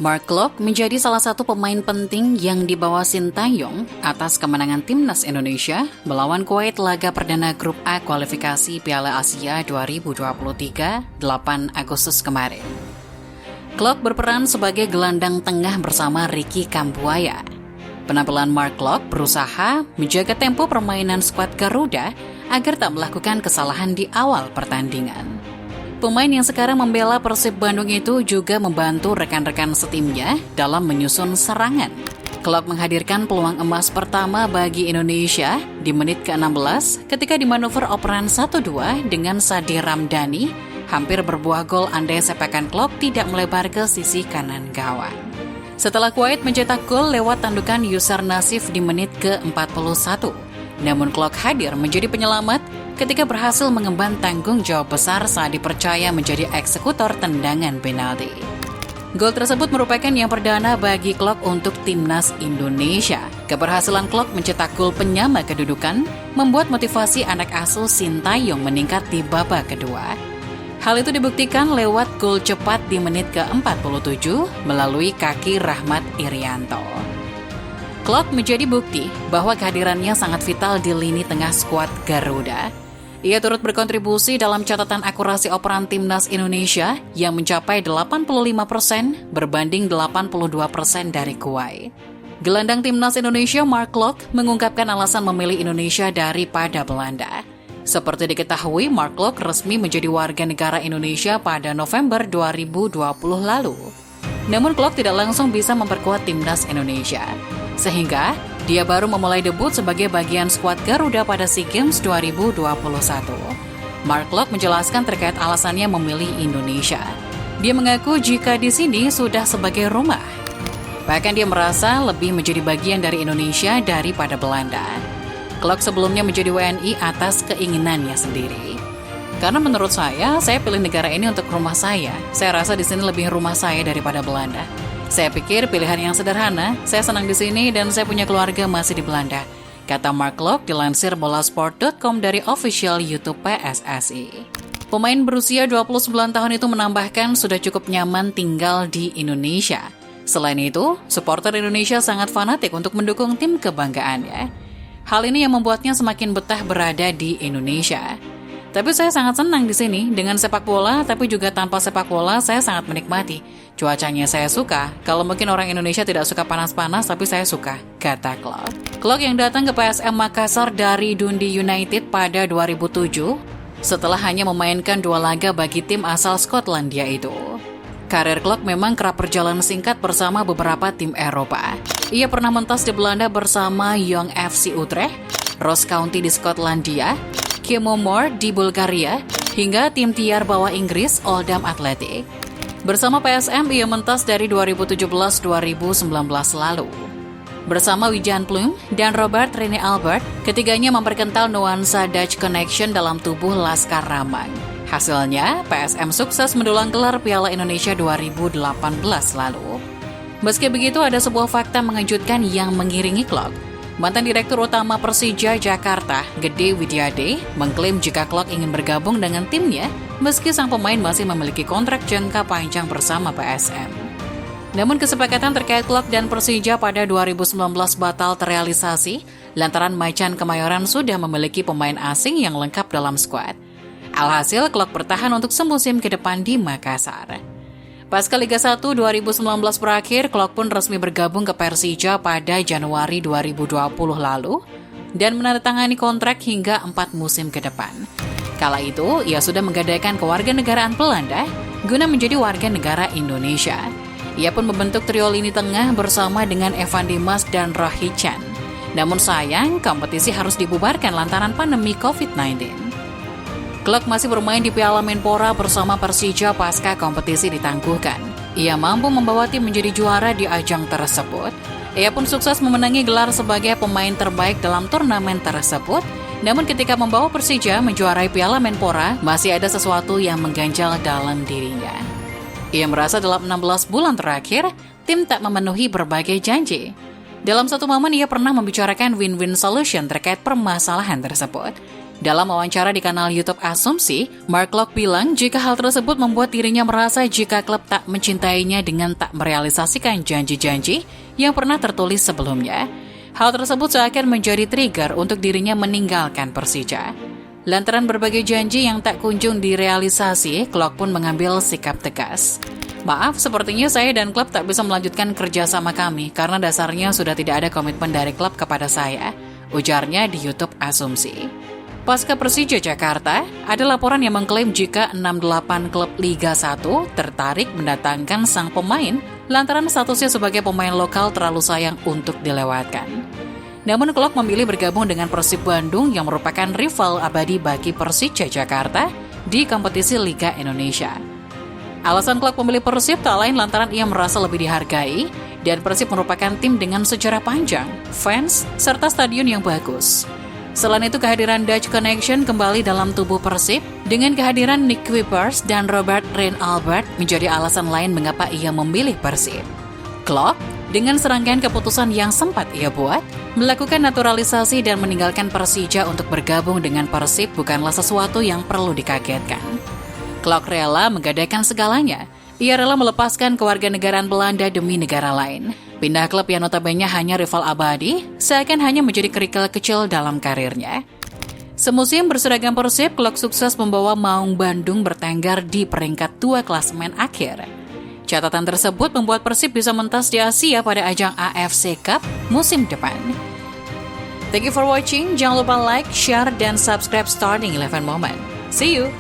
Mark Klok menjadi salah satu pemain penting yang dibawa Sintayong atas kemenangan Timnas Indonesia melawan Kuwait laga perdana Grup A kualifikasi Piala Asia 2023 8 Agustus kemarin. Klok berperan sebagai gelandang tengah bersama Ricky Kambuaya. Penampilan Mark Klok berusaha menjaga tempo permainan skuad Garuda agar tak melakukan kesalahan di awal pertandingan. Pemain yang sekarang membela Persib Bandung itu juga membantu rekan-rekan setimnya dalam menyusun serangan. Klok menghadirkan peluang emas pertama bagi Indonesia di menit ke-16 ketika dimanuver operan 1-2 dengan Sadi Ramdhani hampir berbuah gol andai sepakan Klok tidak melebar ke sisi kanan gawang. Setelah Kuwait mencetak gol lewat tandukan Yusar Nasif di menit ke-41, namun Klok hadir menjadi penyelamat ketika berhasil mengemban tanggung jawab besar saat dipercaya menjadi eksekutor tendangan penalti. Gol tersebut merupakan yang perdana bagi Klok untuk Timnas Indonesia. Keberhasilan Klok mencetak gol penyama kedudukan membuat motivasi anak asuh Sintayong meningkat di babak kedua. Hal itu dibuktikan lewat gol cepat di menit ke-47 melalui kaki Rahmat Irianto. Klok menjadi bukti bahwa kehadirannya sangat vital di lini tengah skuad Garuda. Ia turut berkontribusi dalam catatan akurasi operan Timnas Indonesia yang mencapai 85% berbanding 82% dari Kuwait. Gelandang Timnas Indonesia Mark Klok mengungkapkan alasan memilih Indonesia daripada Belanda. Seperti diketahui, Mark Klok resmi menjadi warga negara Indonesia pada November 2020 lalu. Namun Klok tidak langsung bisa memperkuat Timnas Indonesia, sehingga dia baru memulai debut sebagai bagian skuad Garuda pada SEA Games 2021. Mark Klok menjelaskan terkait alasannya memilih Indonesia. Dia mengaku jika di sini sudah sebagai rumah. Bahkan dia merasa lebih menjadi bagian dari Indonesia daripada Belanda. Klok sebelumnya menjadi WNI atas keinginannya sendiri. Karena menurut saya pilih negara ini untuk rumah saya. Saya rasa di sini lebih rumah saya daripada Belanda. Saya pikir pilihan yang sederhana, saya senang di sini dan saya punya keluarga masih di Belanda, kata Mark Klok dilansir bolasport.com dari official YouTube PSSI. Pemain berusia 29 tahun itu menambahkan sudah cukup nyaman tinggal di Indonesia. Selain itu, supporter Indonesia sangat fanatik untuk mendukung tim kebanggaannya. Hal ini yang membuatnya semakin betah berada di Indonesia. Tapi saya sangat senang di sini dengan sepak bola, tapi juga tanpa sepak bola saya sangat menikmati. Cuacanya saya suka, kalau mungkin orang Indonesia tidak suka panas-panas, tapi saya suka, kata Klok. Klok yang datang ke PSM Makassar dari Dundee United pada 2007, setelah hanya memainkan 2 laga bagi tim asal Skotlandia itu. Karir Klok memang kerap berjalan singkat bersama beberapa tim Eropa. Ia pernah mentas di Belanda bersama Young FC Utrecht, Ross County di Skotlandia, Kemomor di Bulgaria, hingga tim tiar bawah Inggris Oldham Athletic. Bersama PSM, ia mentas dari 2017-2019 lalu. Bersama Wijan Plum dan Robert Rene Albert, ketiganya memperkental nuansa Dutch Connection dalam tubuh Laskar Ramang. Hasilnya, PSM sukses mendulang gelar Piala Indonesia 2018 lalu. Meski begitu, ada sebuah fakta mengejutkan yang mengiringi Klok. Mantan Direktur Utama Persija Jakarta, Gede Widiade, mengklaim jika Klok ingin bergabung dengan timnya, meski sang pemain masih memiliki kontrak jangka panjang bersama PSM. Namun kesepakatan terkait Klok dan Persija pada 2019 batal terrealisasi, lantaran Macan Kemayoran sudah memiliki pemain asing yang lengkap dalam skuad. Alhasil, Klok bertahan untuk semusim ke depan di Makassar. Pasca Liga 1 2019 berakhir, Klok pun resmi bergabung ke Persija pada Januari 2020 lalu dan menandatangani kontrak hingga 4 musim ke depan. Kala itu, ia sudah menggadaikan kewarganegaraan Belanda guna menjadi warga negara Indonesia. Ia pun membentuk trio lini tengah bersama dengan Evan Dimas dan Rohichan. Namun sayang, kompetisi harus dibubarkan lantaran pandemi COVID-19. Klok masih bermain di Piala Menpora bersama Persija pasca kompetisi ditangguhkan. Ia mampu membawa tim menjadi juara di ajang tersebut. Ia pun sukses memenangi gelar sebagai pemain terbaik dalam turnamen tersebut. Namun ketika membawa Persija menjuarai Piala Menpora, masih ada sesuatu yang mengganjal dalam dirinya. Ia merasa dalam 16 bulan terakhir, tim tak memenuhi berbagai janji. Dalam satu momen ia pernah membicarakan win-win solution terkait permasalahan tersebut. Dalam wawancara di kanal YouTube Asumsi, Mark Klok bilang jika hal tersebut membuat dirinya merasa jika klub tak mencintainya dengan tak merealisasikan janji-janji yang pernah tertulis sebelumnya. Hal tersebut seakan menjadi trigger untuk dirinya meninggalkan Persija. Lantaran berbagai janji yang tak kunjung direalisasi, Klok pun mengambil sikap tegas. Maaf, sepertinya saya dan klub tak bisa melanjutkan kerja sama kami karena dasarnya sudah tidak ada komitmen dari klub kepada saya, ujarnya di YouTube Asumsi. Pasca Persija Jakarta, ada laporan yang mengklaim jika 68 klub Liga 1 tertarik mendatangkan sang pemain lantaran statusnya sebagai pemain lokal terlalu sayang untuk dilewatkan. Namun klub memilih bergabung dengan Persib Bandung yang merupakan rival abadi bagi Persija Jakarta di kompetisi Liga Indonesia. Alasan klub memilih Persib tak lain lantaran ia merasa lebih dihargai dan Persib merupakan tim dengan sejarah panjang, fans, serta stadion yang bagus. Selain itu, kehadiran Dutch Connection kembali dalam tubuh Persib dengan kehadiran Nick Kuipers dan Robert Rein-Albert menjadi alasan lain mengapa ia memilih Persib. Klok, dengan serangkaian keputusan yang sempat ia buat, melakukan naturalisasi dan meninggalkan Persija untuk bergabung dengan Persib bukanlah sesuatu yang perlu dikagetkan. Klok rela menggadaikan segalanya. Ia rela melepaskan kewarganegaraan Belanda demi negara lain. Pindah klub yang notabene hanya rival abadi, seakan hanya menjadi kerikil kecil dalam karirnya. Semusim berseragam Persib, Klok sukses membawa Maung Bandung bertengger di peringkat 2 klasemen akhir. Catatan tersebut membuat Persib bisa mentas di Asia pada ajang AFC Cup musim depan. Thank you for watching. Jangan lupa like, share, dan subscribe Starting 11 Moment. See you!